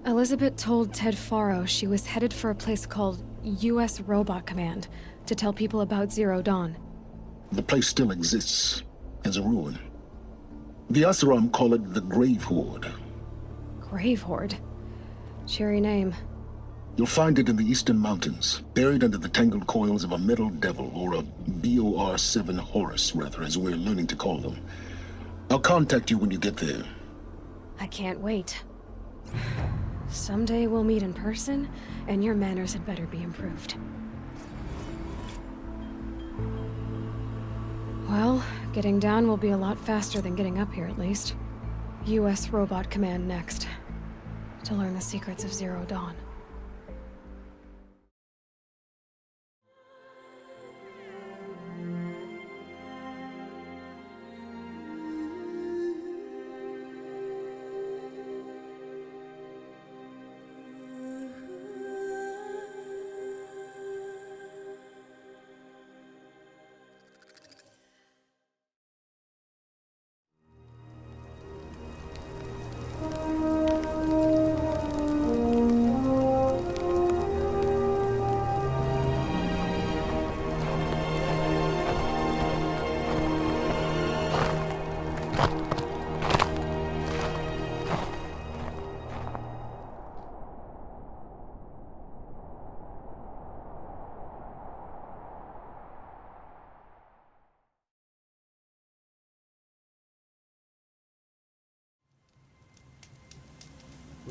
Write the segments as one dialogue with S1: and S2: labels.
S1: Elizabeth told Ted Faro she was headed for a place called U.S. Robot Command to tell people about Zero Dawn.
S2: The place still exists as a ruin. The Oseram call it the Grave Horde.
S1: Grave Horde? Cheery name.
S2: You'll find it in the eastern mountains, buried under the tangled coils of a metal devil, or a BOR-7 Horus, rather, as we're learning to call them. I'll contact you when you get there.
S1: I can't wait. Someday we'll meet in person, and your manners had better be improved. Well, getting down will be a lot faster than getting up here, at least. U.S. Robot Command next, to learn the secrets of Zero Dawn.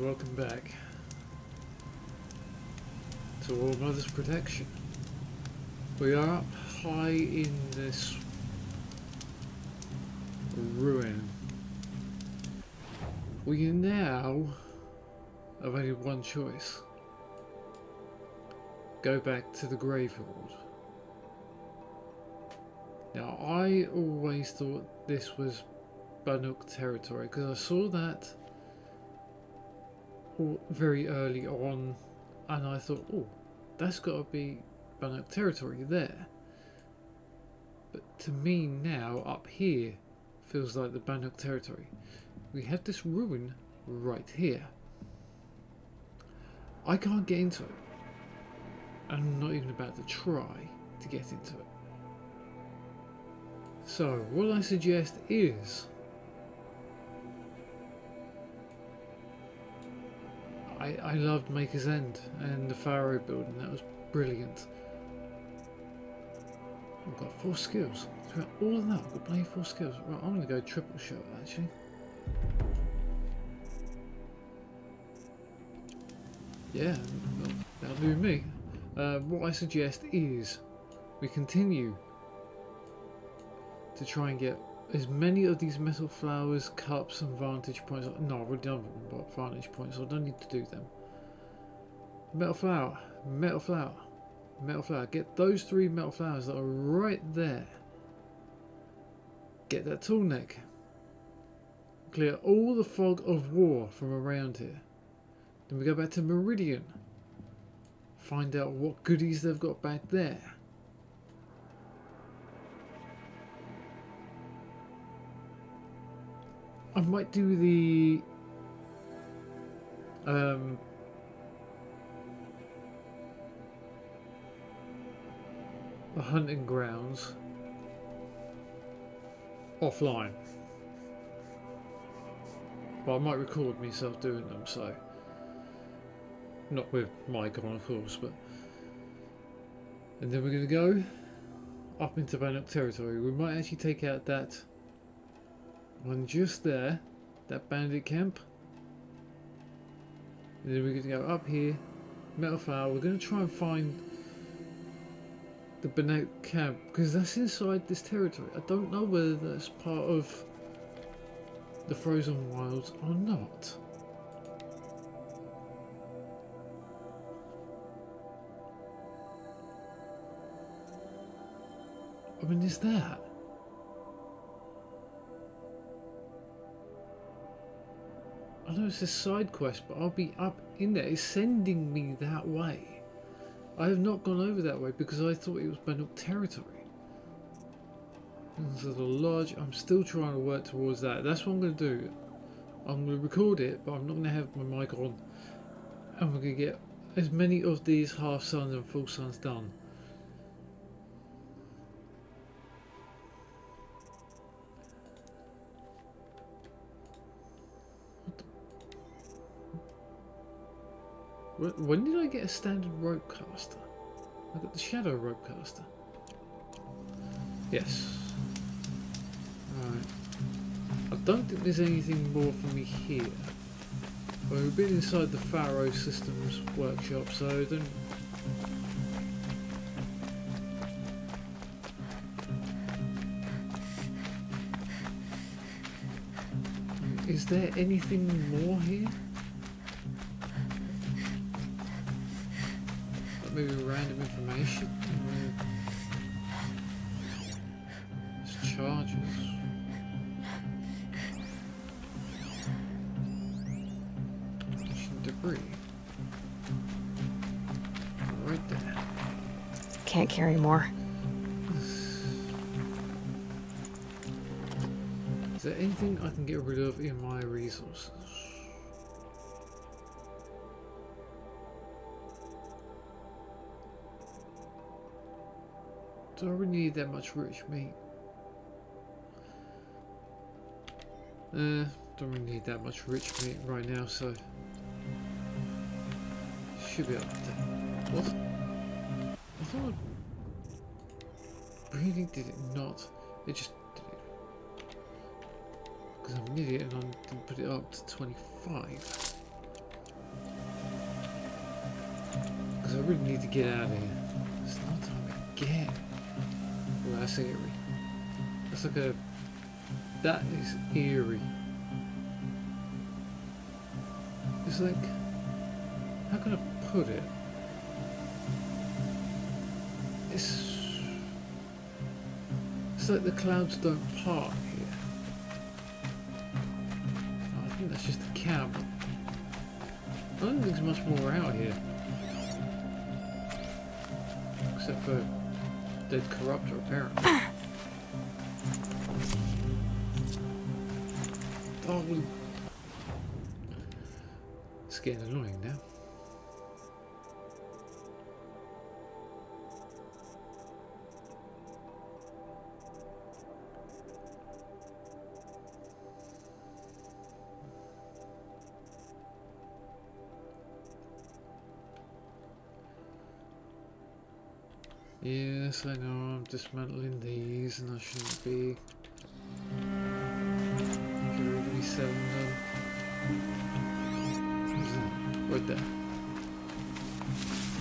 S3: Welcome back to All Mother's Protection. We are up high in this ruin. We now have only one choice. Go back to the Grave Horde. Now, I always thought this was Banuk territory because I saw that very early on, and I thought, oh, that's got to be Banuk territory there. But to me now, up here, feels like the Banuk territory. We have this ruin right here. I can't get into it. I'm not even about to try to get into it. So, what I suggest is I loved Maker's End and the Faro Building. That was brilliant. I've got 4 skills. Throughout all of that, I've got plenty of 4 skills. Right, I'm going to go triple shot actually. Yeah, well, that'll do me. What I suggest is we continue to try and get as many of these metal flowers, cups and vantage points. No, I've already done vantage points, so I don't need to do them. Metal flower, metal flower, metal flower. Get those 3 metal flowers that are right there. Get that tool neck. Clear all the fog of war from around here. Then we go back to Meridian. Find out what goodies they've got back there. I might do the hunting grounds offline, but I might record myself doing them, so not with mic on of course, but and then we're going to go up into Banuk territory. We might actually take out that one just there, that bandit camp, and then we're going to go up here, metal flower. We're going to try and find the Banuk camp because that's inside this territory. I don't know whether that's part of the Frozen Wilds or not. I mean, is that? I know it's a side quest, but I'll be up in there. It's sending me that way. I have not gone over that way because I thought it was Banuk territory. There's a large. I'm still trying to work towards that. That's what I'm going to do. I'm going to record it, but I'm not going to have my mic on And we're going to get as many of these half suns and full suns done. When did I get a standard rope caster? I got the shadow rope caster. Yes. Right. I don't think there's anything more for me here. Well, we've been inside the Faro Systems workshop, so I don't... Is there anything more here? Maybe random information? It's charges. Debris. Right there.
S1: Can't carry more.
S3: Is there anything I can get rid of in my resources? Do I really need that much rich meat? Don't really need that much rich meat right now, so should be able to. What? I thought I really did it not. It just did it. Because I'm an idiot and I didn't put it up to 25. Because I really need to get out of here. It's not time again. Well, that's eerie. That's like a... That is eerie. It's like... How can I put it? It's like the clouds don't part here. Oh, I think that's just a camp. I don't think there's much more out here. Except for dead corruptor, apparently. Oh, it's getting annoying now. Yes, I know, I'm dismantling these and I shouldn't be. I could really be selling them. Right there.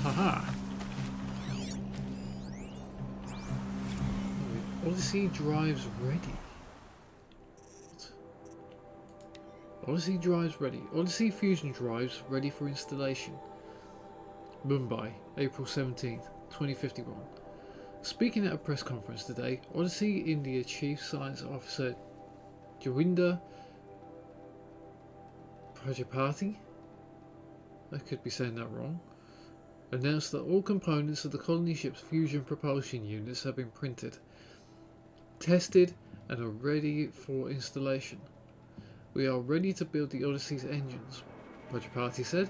S3: Haha! Odyssey drives ready. What? Odyssey drives ready. Odyssey fusion drives ready for installation. Mumbai, April 17th. 2051. Speaking at a press conference today, Odyssey India Chief Science Officer Jawinder Prajapati, I could be saying that wrong, announced that all components of the colony ship's fusion propulsion units have been printed, tested, and are ready for installation. We are ready to build the Odyssey's engines, Prajapati said.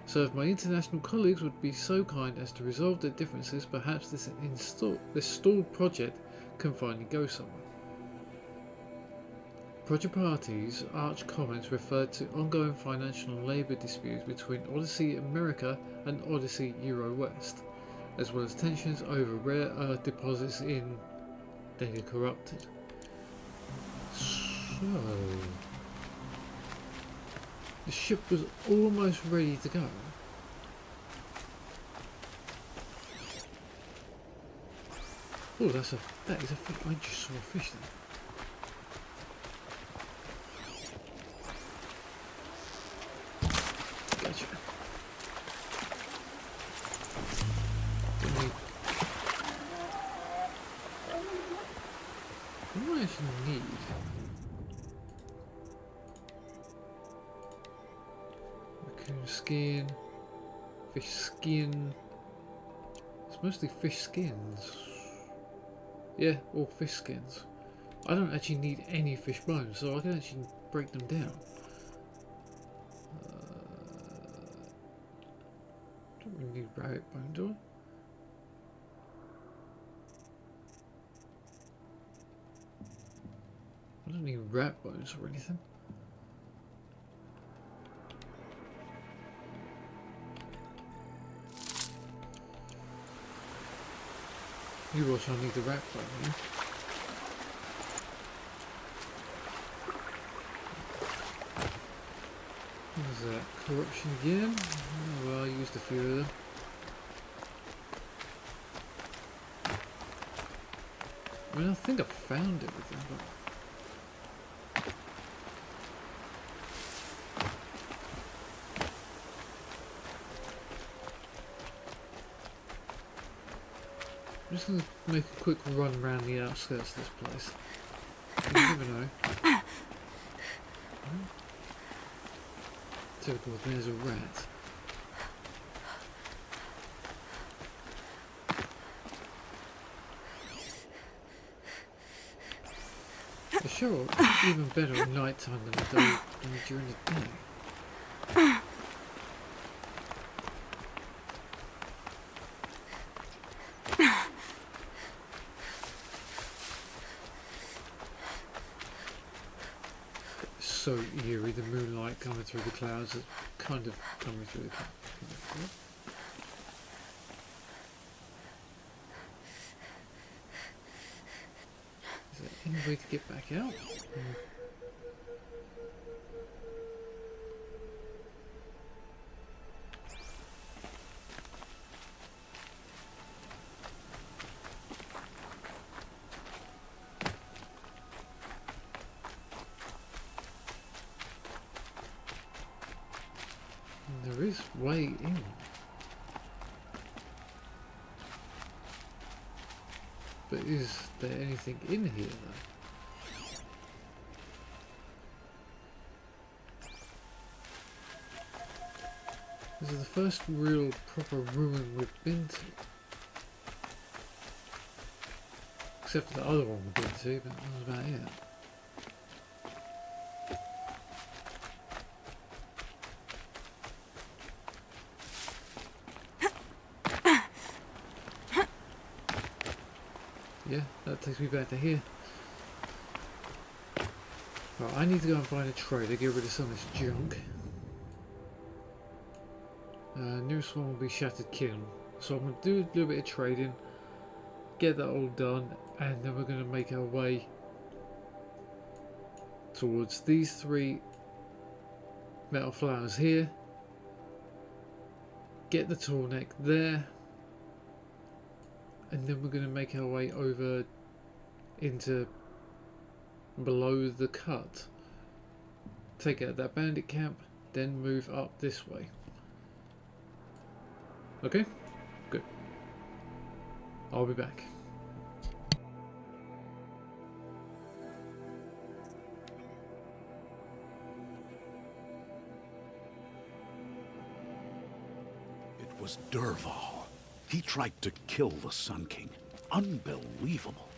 S3: So if my international colleagues would be so kind as to resolve their differences, perhaps this stalled project can finally go somewhere. Prajapati's arch comments referred to ongoing financial and labour disputes between Odyssey America and Odyssey Euro West, as well as tensions over rare earth deposits in Data Corrupted. So... the ship was almost ready to go. Oh, that is a fish. I just saw a fish there. Gotcha. What do I actually need? Skin, fish skin. It's mostly fish skins. Yeah, all fish skins. I don't actually need any fish bones, so I can actually break them down. We need rabbit bone door. I don't need rat bones or anything. You also need the rat bone, yeah? What is that? Corruption again? Oh, well, I used a few of them. I mean, I think I found everything, but... I'm just going to make a quick run around the outskirts of this place. You never know. Typical, there's a rat. The show is even better at night time than during the day. So eerie, the moonlight coming through the clouds, it's kind of coming through the clouds. Is there any way to get back out? There is way in. But is there anything in here though? This is the first real proper ruin we've been to. Except for the other one we've been to, but that was about it. Yeah, that takes me back to here. Right, I need to go and find a trader, get rid of some of this junk. Nearest one will be Shattered Kiln. So I'm going to do a little bit of trading, get that all done, and then we're going to make our way towards these 3 metal flowers here. Get the tall neck there. And then we're going to make our way over into below the cut. Take out that bandit camp, then move up this way. Okay? Good. I'll be back.
S4: It was Derval. He tried to kill the Sun King. Unbelievable.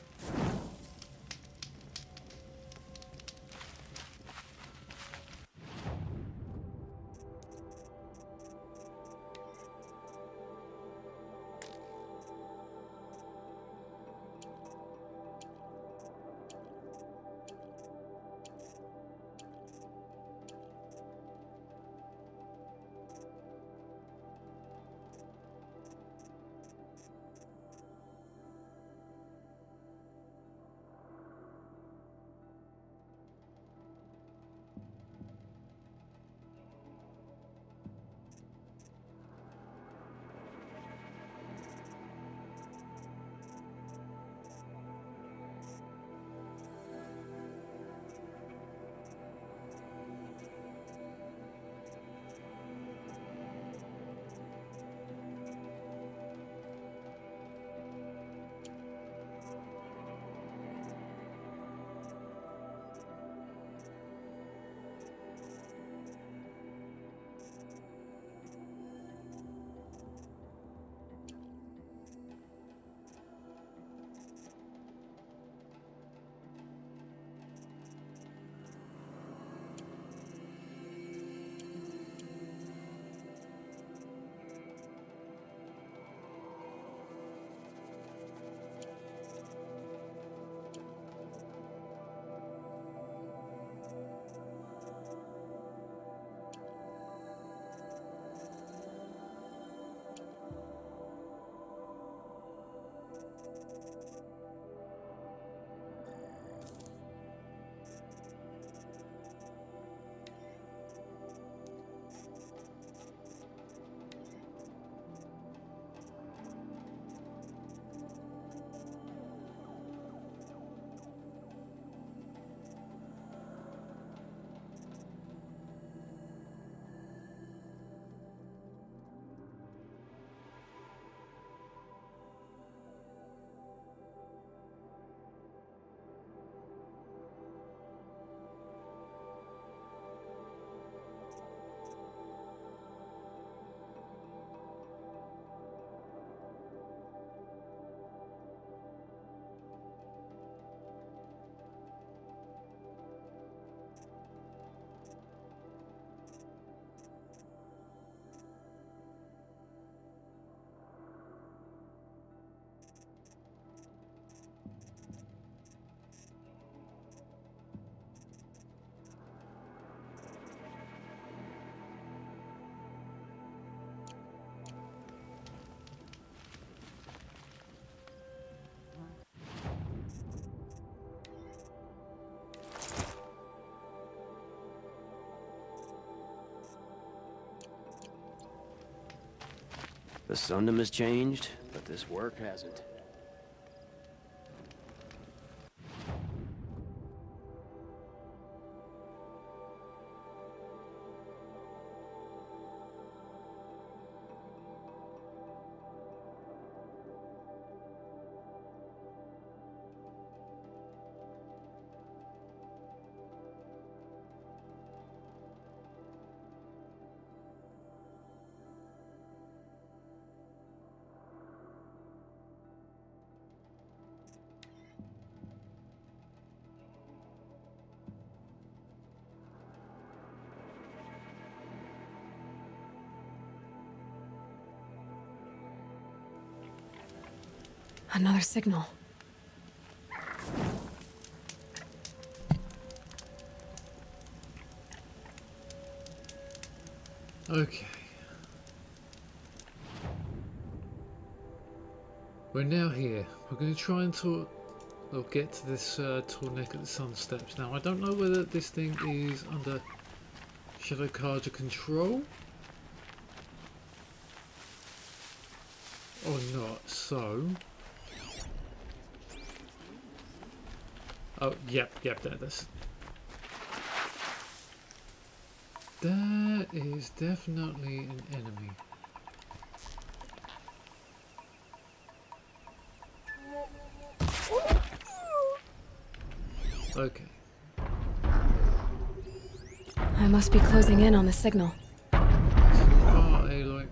S5: The Sundom has changed, but this work hasn't.
S1: Another signal.
S3: Okay. We're now here. We're going to try and get to this tall neck at the sun steps. Now, I don't know whether this thing is under Shadow Carja control or not. So, oh, yep, that's. That is definitely an enemy. Okay.
S1: I must be closing in on the signal.
S3: Oh, Aloy.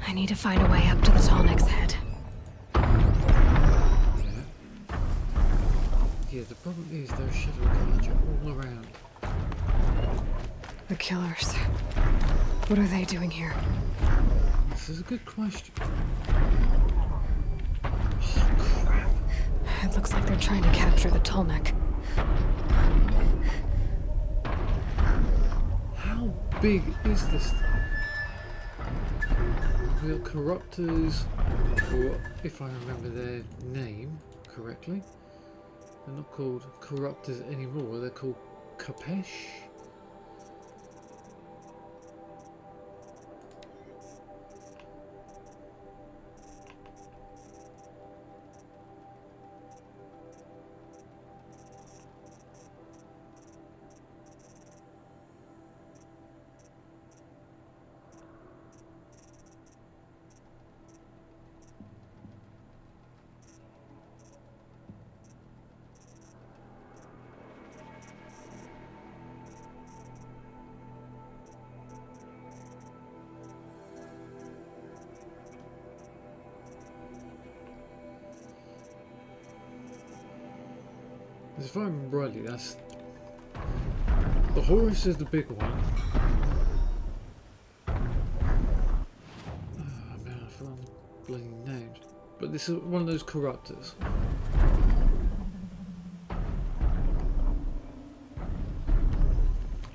S1: I need to find a way up to the Tallneck's head.
S3: Yeah, the problem is those Shadow Carja are all around.
S1: The killers. What are they doing here?
S3: This is a good question. Oh, crap.
S1: It looks like they're trying to capture the Tallneck.
S3: How big is this thing? We've got Corruptors, or if I remember their name correctly, they're not called Corruptors anymore, they're called Kapesh. If I remember rightly, that's the Horus is the big one. Oh man, I forgot the bloody names. But this is one of those Corruptors.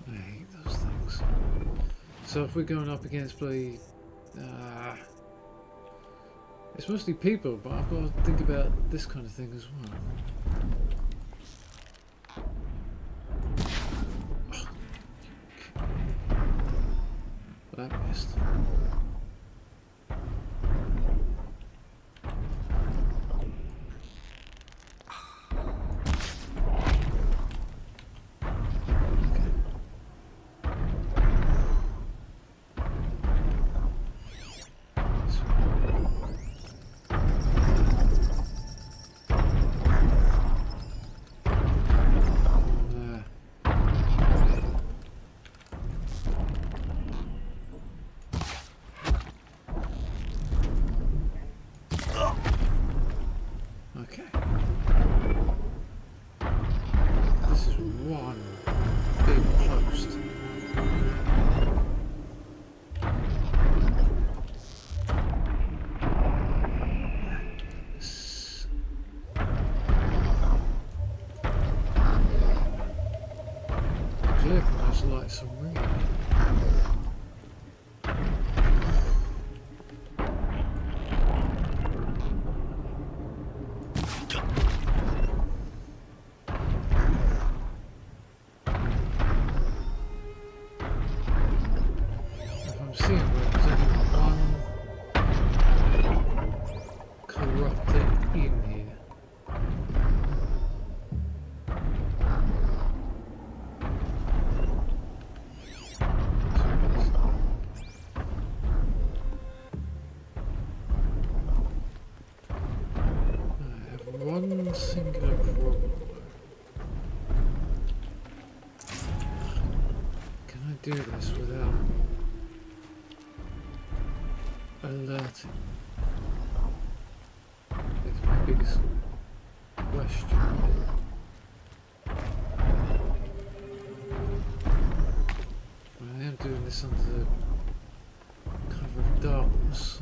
S3: I hate those things. So if we're going up against bloody, it's mostly people, but I've got to think about this kind of thing as well. That missed. Like some ring. Can I do this without alerting? It's my biggest question. I am doing this under the cover of darkness. So.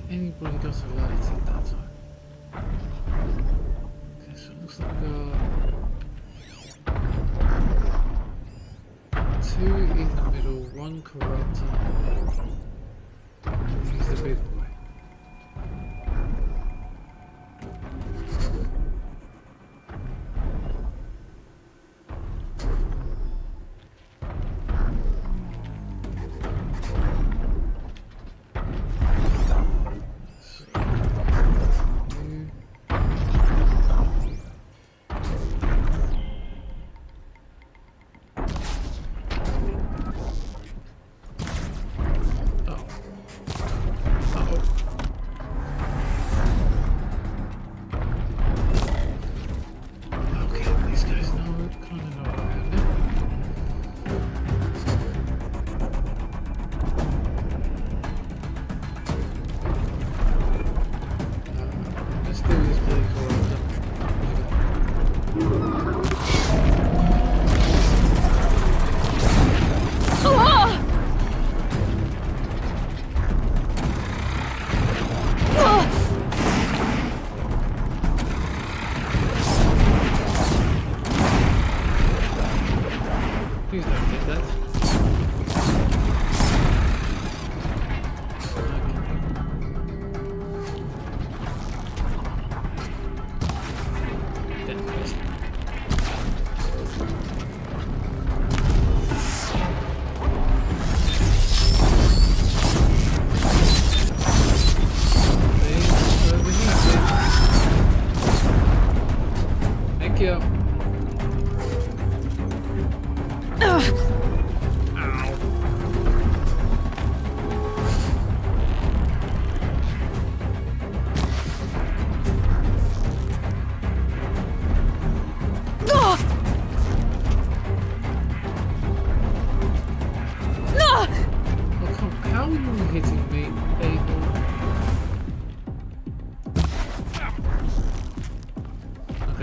S3: Anybody got alerted that time? Okay, so it looks like we got 2 in the middle, 1 corruptor. He's the big boy.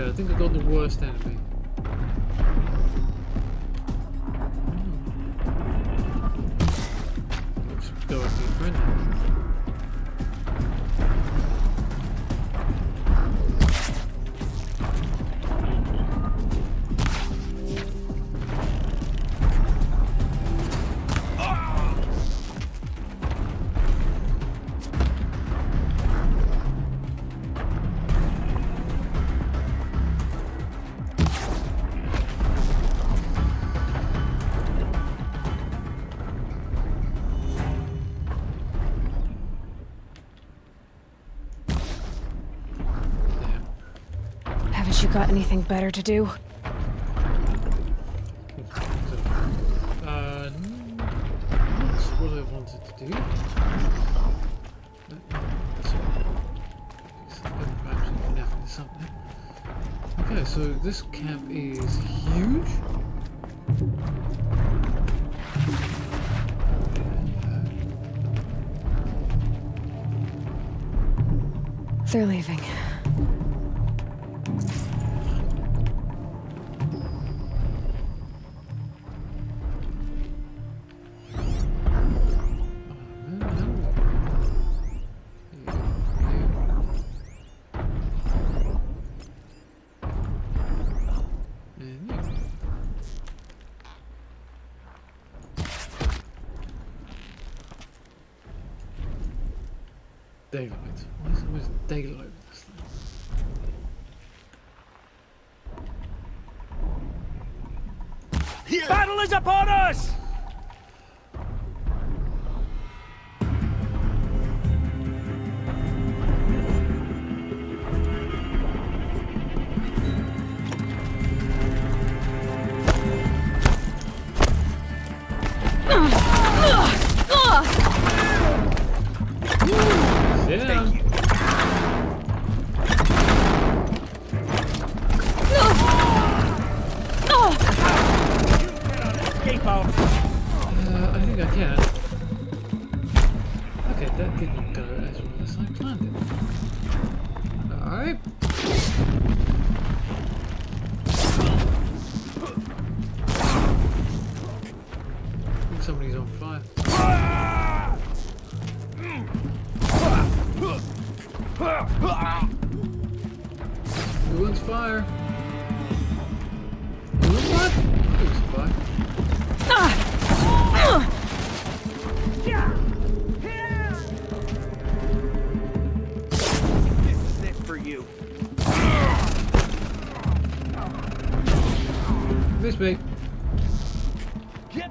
S3: I think I got the worst enemy. Let's go with my friend.
S1: You got anything better to do?
S3: That's what I wanted to do. Okay, so this camp is huge.
S1: They're leaving.
S3: Daylight. Why is it always daylight with this thing?
S5: Battle is upon us!
S3: Yeah.
S5: Escape out.
S3: I think I can. Okay, that didn't go as well as I planned it. Alright. I think somebody's on fire. Who wants fire? Who wants fire? Who wants fire?
S5: This is it for you.
S3: Miss me.
S5: Get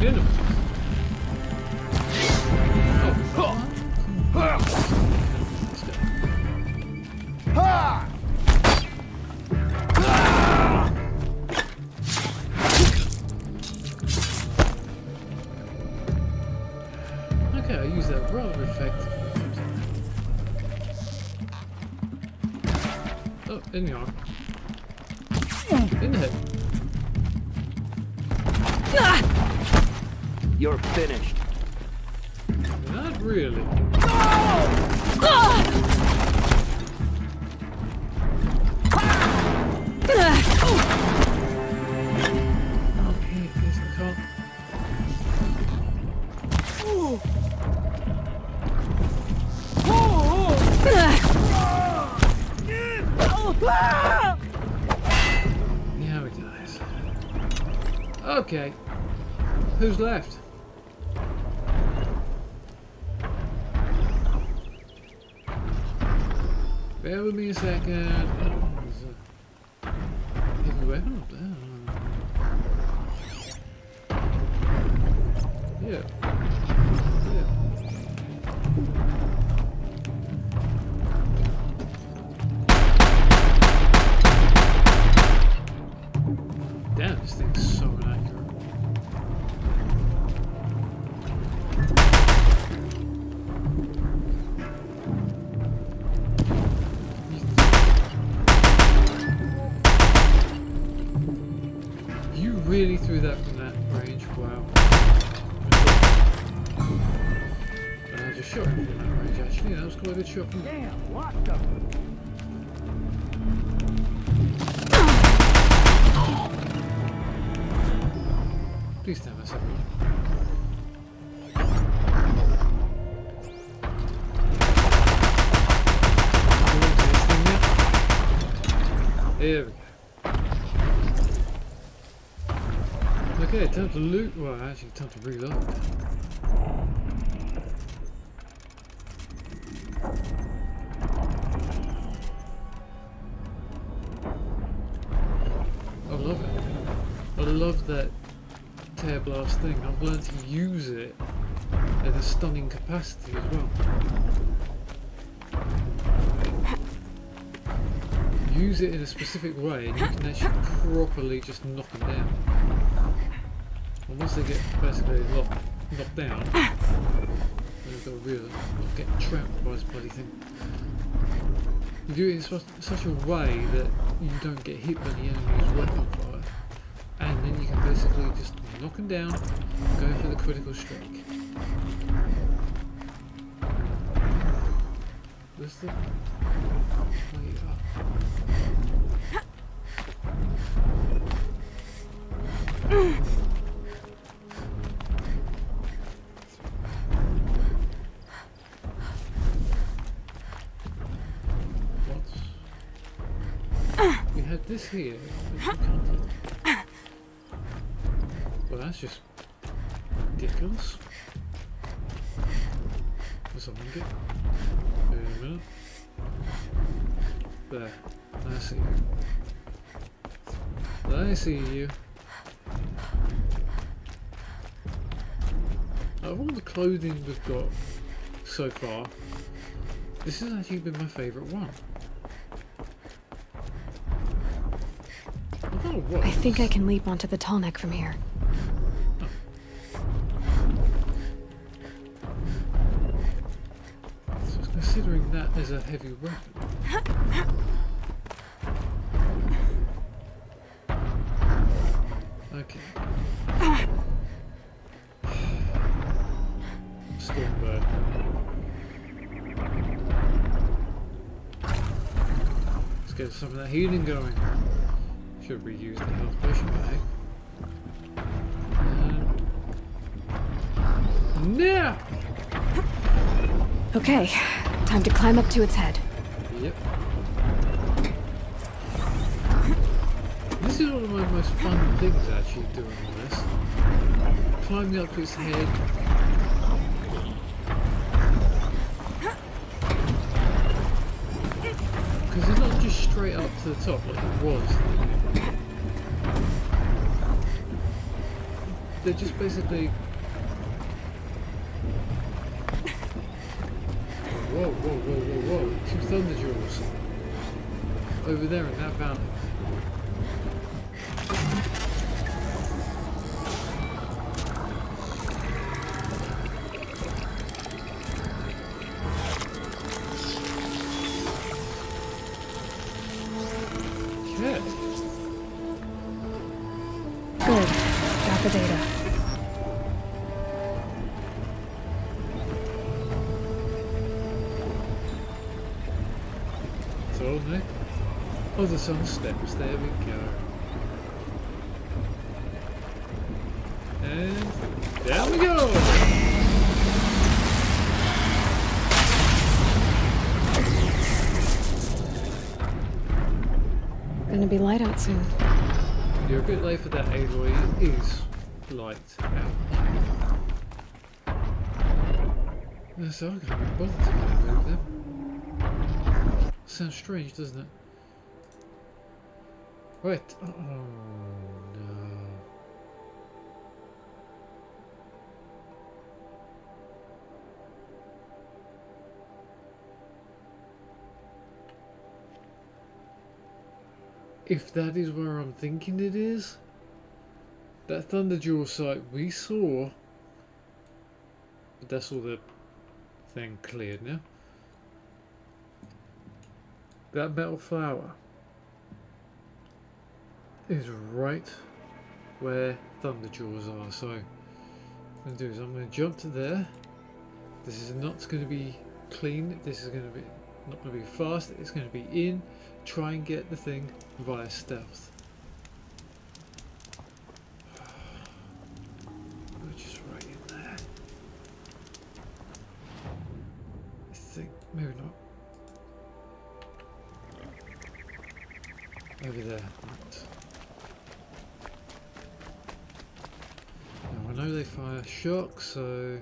S3: Get in. Oh. Okay, I use that rather effectively. Oh, in the arm. In the head.
S5: You're finished.
S3: Not really. Okay, here's the call. Now he dies. Okay. Who's left? Bear with me a second. Oh, there's a heavy weapon up there. Yeah. Yeah. Damn, this thing's so inaccurate. You really threw that from that range? Wow. I just shot him from that range actually. That was quite a good shot from
S5: damn locked up.
S3: Please stand myself. Here we go. Okay, time to loot. Well, actually, time to reload. I love it. I love that tear blast thing. I've learned to use it at a stunning capacity as well. Use it in a specific way and you can actually properly just knock them down. And once they get basically knocked down, they've got to realise not getting trapped by this bloody thing. You do it in such a way that you don't get hit by the enemy's weapon fire, and then you can basically just knock them down, go for the critical strike. Where's the way up? What? We had this here. Well, that's just ridiculous. There's something good. Wait a minute. There. I see you. I see you. Out of all the clothing we've got so far, this has actually been my favourite one. I don't know what.
S1: I think I can leap onto the tall neck from here.
S3: Considering that as a heavy weapon. Okay. Stormbird. Let's get some of that healing going. Should we use the health potion bag? Now!
S1: Okay, time to climb up to its head.
S3: Yep. This is one of my most fun things actually doing all this. Climbing up to its head. Because it's not just straight up to the top like it was. They're just basically... Whoa, whoa, whoa, whoa, whoa. 2 thunder jaws. Over there in that valley. Okay.
S1: Good. Got the data. Oh, the sun steps. There we go. And down we go! Gonna be light out soon.
S3: You're a bit late for that, Aloy. It is light out. So I can't be bothered to move them. Sounds strange, doesn't it? Right. Oh no. If that is where I'm thinking it is, that Thunderjaw site we saw, but that's all the thing cleared now. That metal flower is right where Thunderjaws are. So what I'm going to do is I'm going to jump to there. This is not going to be clean. This is going to be not going to be fast. It's going to be in. Try and get the thing via stealth. We're just right in there. I think maybe not. Over there. Right. Now I know they fire shock, so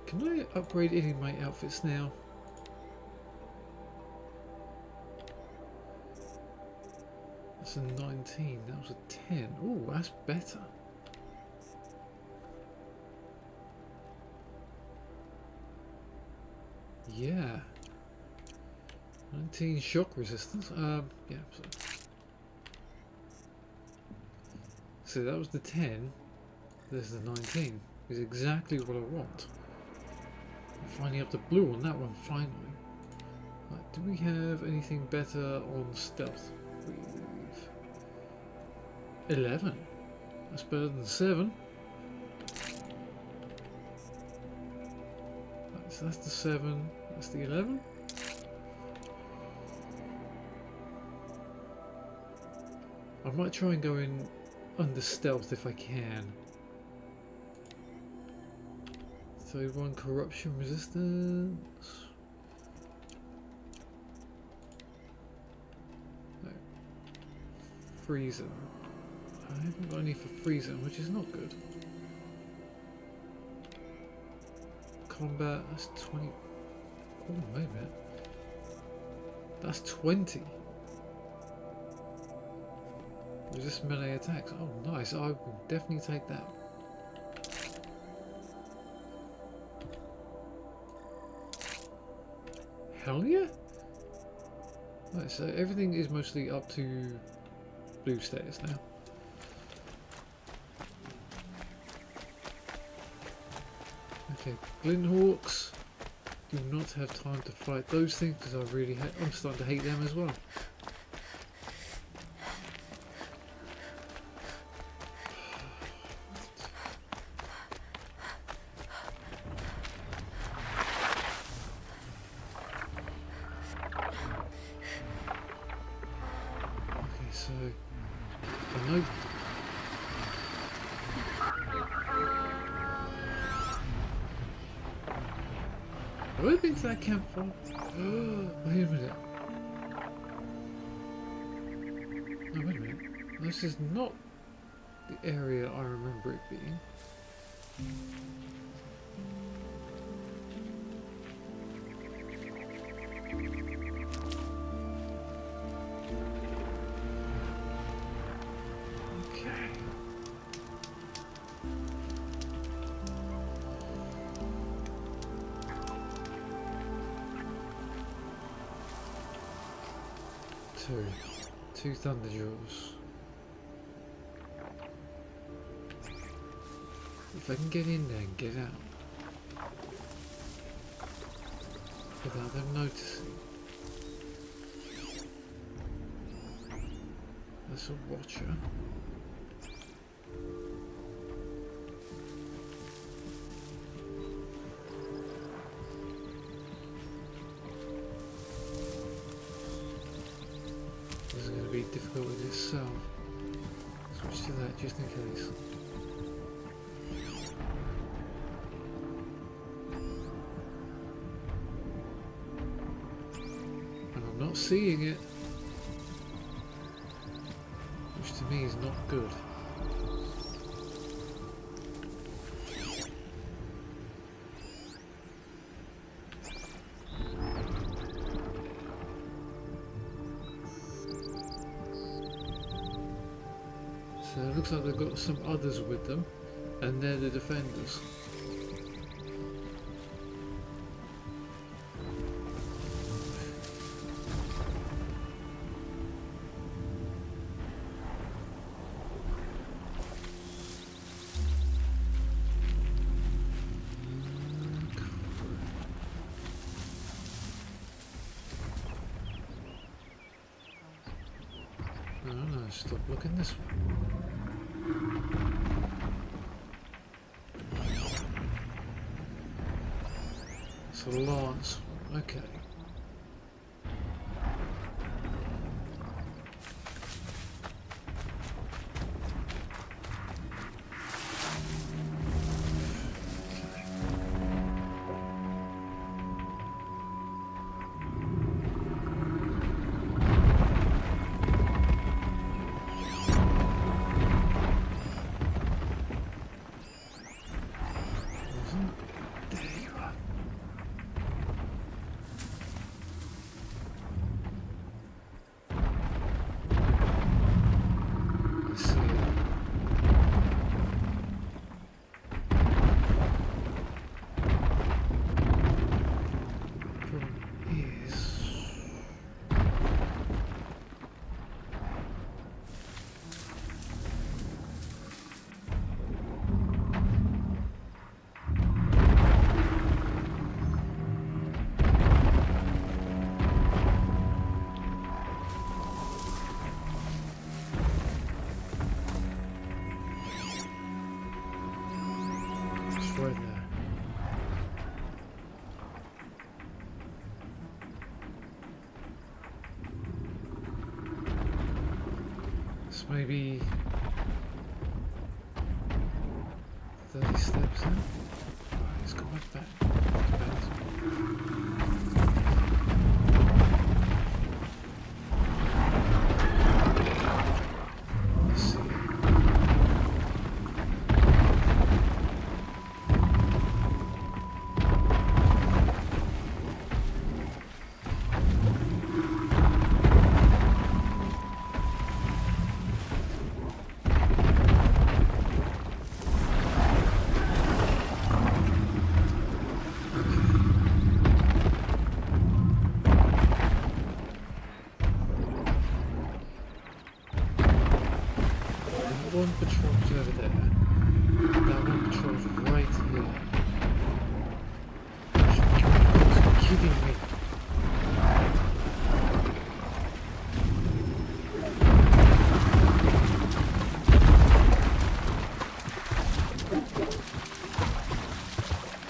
S3: can I upgrade any of my outfits now? That's a 19, that was a 10. Oh, that's better. Yeah. 19 shock resistance. Yeah. So that was the 10. There's the 19. Is exactly what I want. I'm finding up the blue on that one finally. Right, do we have anything better on stealth? We've 11. That's better than 7. Right, So that's the 7. That's the 11. I might try and go in under stealth if I can. 31 corruption resistance. No. Freezing. I haven't got any for freezing, which is not good. Combat, that's 20. Oh, wait a minute. That's 20. Resist melee attacks. Oh, nice. I will definitely take that. Hell yeah! Right, so everything is mostly up to blue status now. Okay, Glinthawks. Do not have time to fight those things because I really I'm starting to hate them as well. Okay, so I know. Have I been to that campfire? Wait a minute. No, wait a minute. This is not the area I remember it being. Okay. Two thunder jaws. If I can get in there and get out without them noticing. That's a watcher. This is going to be difficult with itself. Switch to that just in case. And I'm not seeing it, which to me is not good. So it looks like they've got some others with them, and they're the defenders. No, stop looking this way. It's a lance. Okay. maybe 30 steps in. Let's go back. Let's see. One patrol's over there. That one patrol's right here. You've got to be kidding me.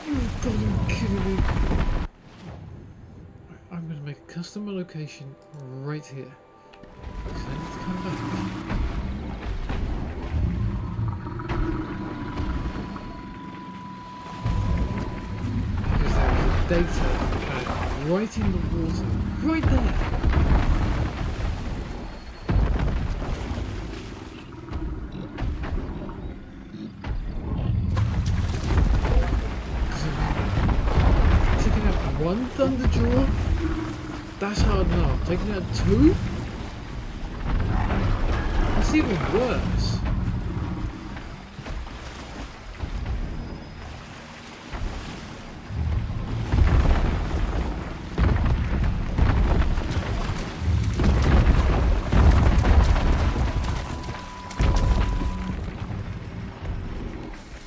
S3: You've got to be kidding me. I'm going to make a custom location right here. Because I need to come back. Data pad right in the water, right there. Taking out one Thunderjaw, that's hard enough. Taking out two, that's even worse.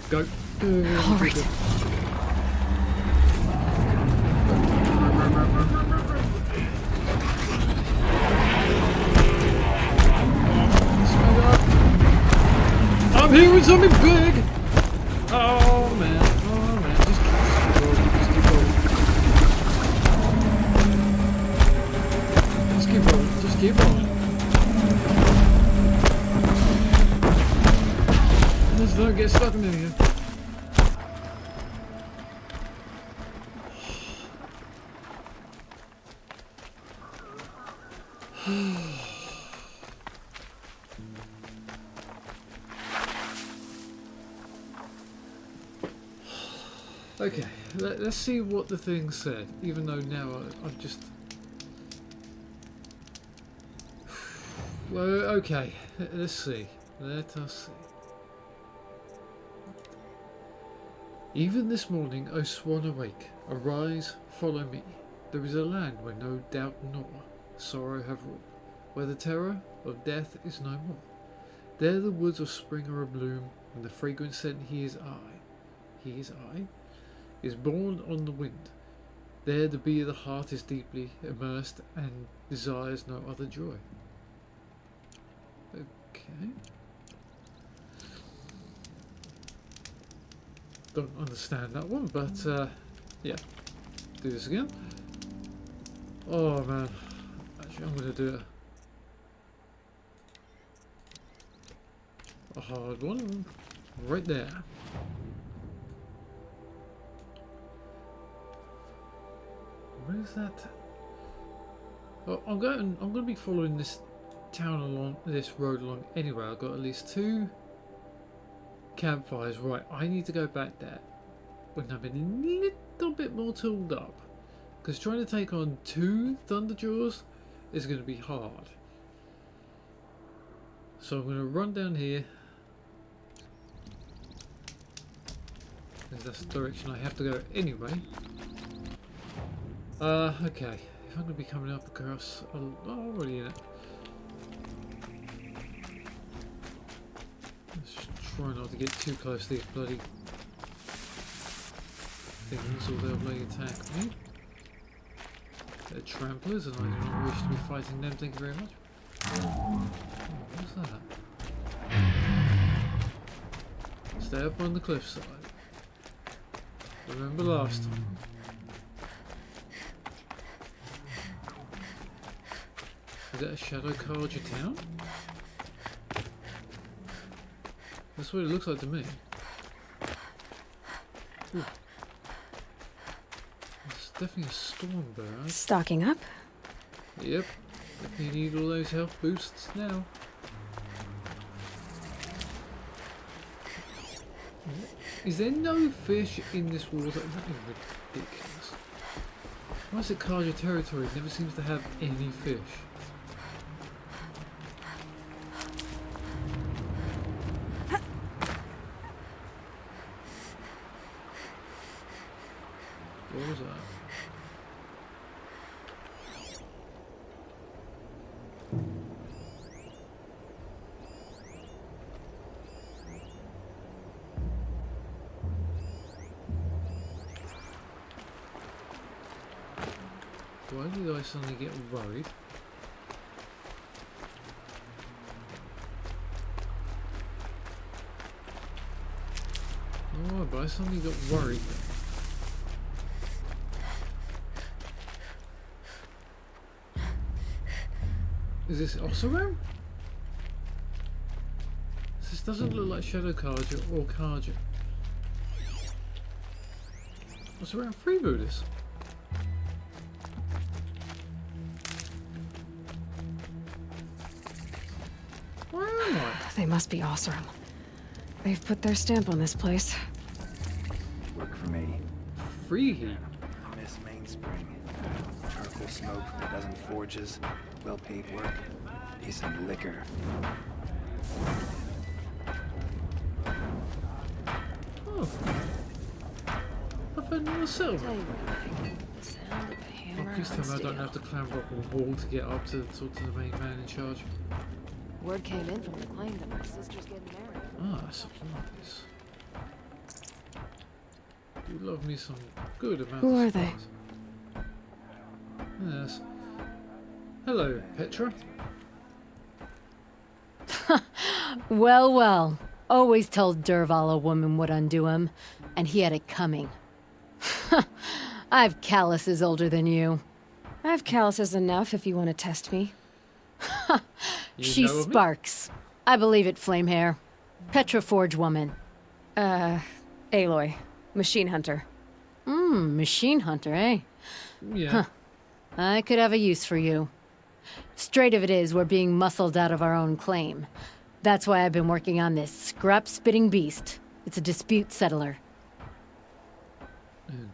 S3: Go.
S1: All right.
S3: I'm hearing something big. Oh man. Just keep rolling. Just keep rolling. Just don't get stuck in here. Okay, let's see what the thing said, even though now I've just... Well, okay, let's see. Let us see. Even this morning, O swan awake, arise, follow me. There is a land where no doubt nor sorrow have ruled, where the terror of death is no more. There the woods of spring are abloom, and the fragrant scent he is borne on the wind. There the bee of the heart is deeply immersed and desires no other joy. Okay. Don't understand that one, but yeah. Do this again. Oh man. Actually, I'm going to do a hard one right there. Where is that? Well, I'm going to be following this town along, this road along anyway. I've got at least 2 campfires. Right, I need to go back there when I've been a little bit more tooled up, because trying to take on 2 Thunderjaws is going to be hard. So I'm going to run down here, because that's the direction I have to go anyway. Okay, if I'm going to be coming up across... Oh, already in it. Let's just try not to get too close to these bloody things, or they'll bloody attack me. They're tramplers, and I do not wish to be fighting them, thank you very much. Oh, what's that? Stay up on the cliffside. Remember last time. Is that a Shadow Carja town? That's what it looks like to me. Ooh. It's definitely a storm bird.
S1: Stocking up?
S3: Yep. Definitely need all those health boosts now. Is there no fish in this water? That is ridiculous. Why is it Kaja territory? It never seems to have any fish. What was that? Why did I suddenly get worried? Oh, but I suddenly got worried. Is this Oseram? This doesn't look like Shadow Kaja or Kaja. Oseram freebooters. Where am I?
S1: They must be Oseram. They've put their stamp on this place.
S6: Work for me.
S3: Free heat.
S6: Miss Mainspring. Charcoal smoke from a dozen forges. Well-paid work. Decent liquor.
S3: Oh. I've had another settlement.
S1: The sound of a hammer
S3: Please tell me I don't have to clamber up a wall to get up to talk to the main man in charge.
S1: Word came in from the claim that my sister's getting married.
S3: Ah, supplies. Do love me some good amount
S1: Who
S3: of
S1: are they?
S3: supplies. Yes. Hello, Petra.
S7: Well, well. Always told Derval a woman would undo him, and he had it coming. I've calluses older than you.
S1: I have calluses enough if you want to test me.
S7: She
S3: know of me?
S7: sparks. I believe it, Flamehair. Petra Forge woman.
S1: Aloy. Machine hunter.
S7: Machine hunter, eh?
S3: Yeah.
S7: I could have a use for you. Straight of it is, we're being muscled out of our own claim. That's why I've been working on this scrap-spitting beast. It's a dispute settler.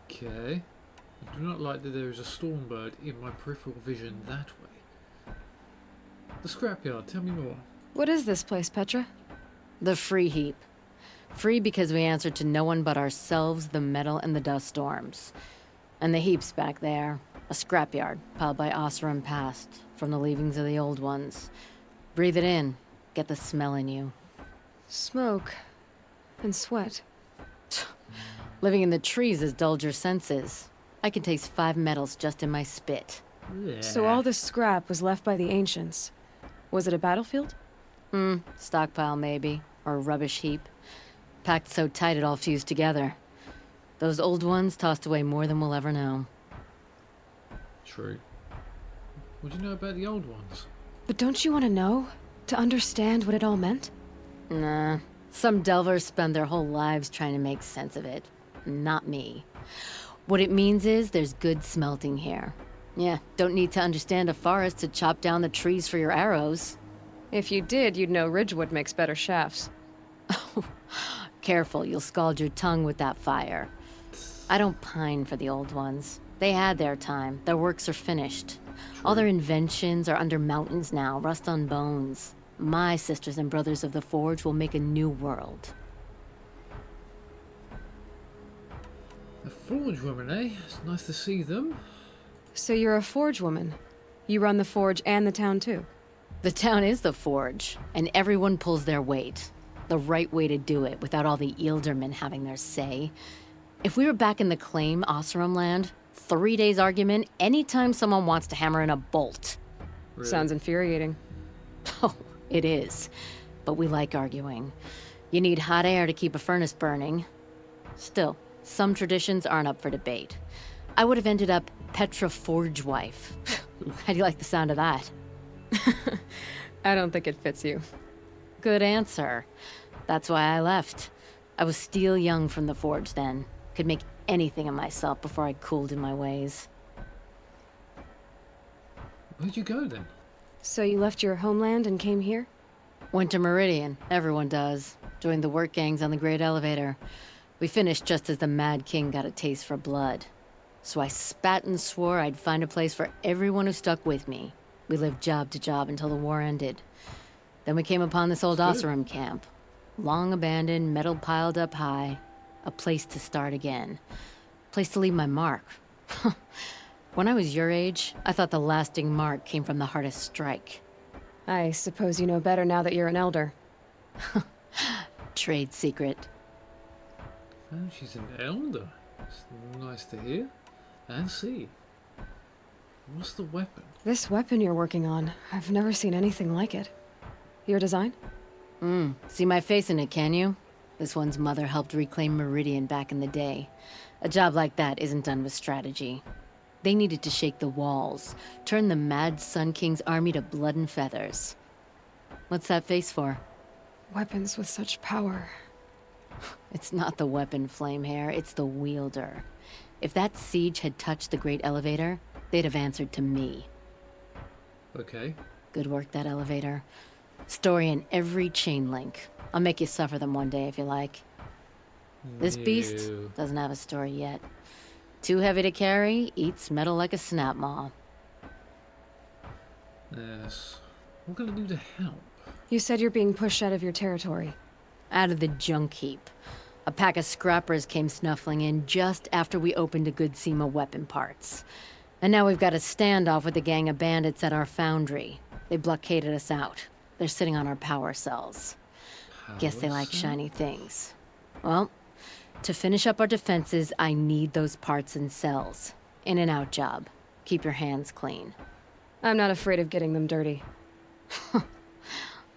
S3: Okay. I do not like that there is a stormbird in my peripheral vision that way. The scrapyard, tell me more.
S1: What is this place, Petra?
S7: The free heap. Free because we answer to no one but ourselves, the metal, and the dust storms. And the heap's back there. A scrapyard, piled by Oseram past, from the leavings of the old ones. Breathe it in. Get the smell in you.
S1: Smoke. And sweat.
S7: Living in the trees has dulled your senses. I can taste 5 metals just in my spit.
S3: Yeah.
S1: So all this scrap was left by the ancients. Was it a battlefield?
S7: Stockpile maybe, or a rubbish heap. Packed so tight it all fused together. Those old ones tossed away more than we'll ever know.
S3: True. What do you know about the old ones?
S1: But don't you want to know? To understand what it all meant?
S7: Nah. Some delvers spend their whole lives trying to make sense of it. Not me. What it means is there's good smelting here. Yeah, don't need to understand a forest to chop down the trees for your arrows.
S1: If you did, you'd know Ridgewood makes better shafts.
S7: Careful, you'll scald your tongue with that fire. I don't pine for the old ones. They had their time. Their works are finished. All their inventions are under mountains now, rust on bones. My sisters and brothers of the Forge will make a new world.
S3: A forge woman, eh? It's nice to see them.
S1: So you're a forge woman. You run the forge and the town too.
S7: The town is the Forge, and everyone pulls their weight. The right way to do it, without all the Ealdermen having their say. If we were back in the claim, Oseram land, 3 days argument anytime someone wants to hammer in a bolt.
S3: Really?
S1: Sounds infuriating.
S7: Oh, it is. But we like arguing. You need hot air to keep a furnace burning. Still, some traditions aren't up for debate. I would have ended up Petra Forge wife. How do you like the sound of that?
S1: I don't think it fits you.
S7: Good answer. That's why I left. I was steel young from the forge then. Could make anything of myself before I cooled in my ways.
S3: Where'd you go then?
S1: So you left your homeland and came here?
S7: Went to Meridian. Everyone does. Joined the work gangs on the Great Elevator. We finished just as the Mad King got a taste for blood. So I spat and swore I'd find a place for everyone who stuck with me. We lived job to job until the war ended. Then we came upon this old Oseram camp. Long abandoned, metal piled up high. A place to start again. Place to leave my mark. When I was your age, I thought the lasting mark came from the hardest strike.
S1: I suppose you know better now that you're an elder.
S7: Trade secret.
S3: Oh, she's an elder. It's nice to hear. And see. What's the weapon?
S1: This weapon you're working on, I've never seen anything like it. Your design?
S7: See my face in it, can you? This one's mother helped reclaim Meridian back in the day. A job like that isn't done with strategy. They needed to shake the walls, turn the mad Sun King's army to blood and feathers. What's that face for?
S1: Weapons with such power.
S7: It's not the weapon, Flamehair, it's the wielder. If that siege had touched the Great Elevator, they'd have answered to me.
S3: Okay.
S7: Good work, that elevator. Story in every chain link. I'll make you suffer them one day if you like. This beast
S3: No.
S7: doesn't have a story yet. Too heavy to carry, eats metal like a snap maw.
S3: Yes. What can I do to help?
S1: You said you're being pushed out of your territory.
S7: Out of the junk heap. A pack of scrappers came snuffling in just after we opened a good seam of weapon parts. And now we've got a standoff with a gang of bandits at our foundry. They blockaded us out. They're sitting on our power cells. Guess they like shiny things. Well, to finish up our defenses, I need those parts and cells. In and out job. Keep your hands clean.
S1: I'm not afraid of getting them dirty.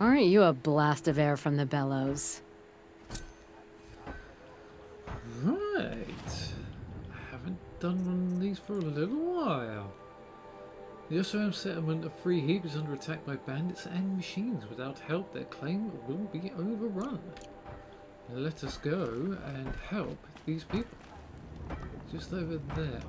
S7: Aren't you a blast of air from the bellows?
S3: Right. I haven't done one of these for a little while. The Oseram Settlement of Free Heap is under attack by bandits and machines. Without help, their claim will be overrun. Let us go and help these people. Just over there.